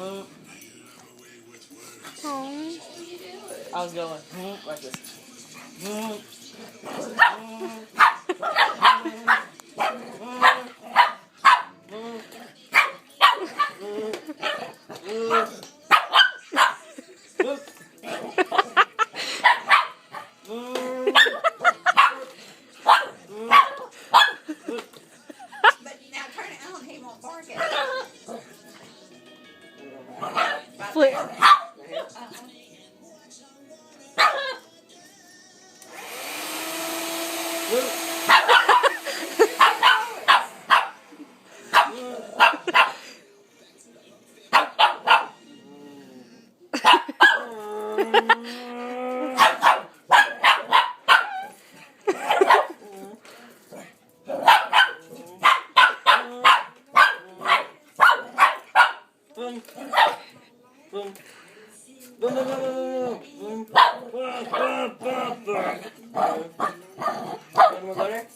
Oh. I was going like this. But now turn it on, he won't bark at it. Flip. Boom. Boom. Boom, boom, boom, boom, boom. Boom, boom, boom, boom. One more go there.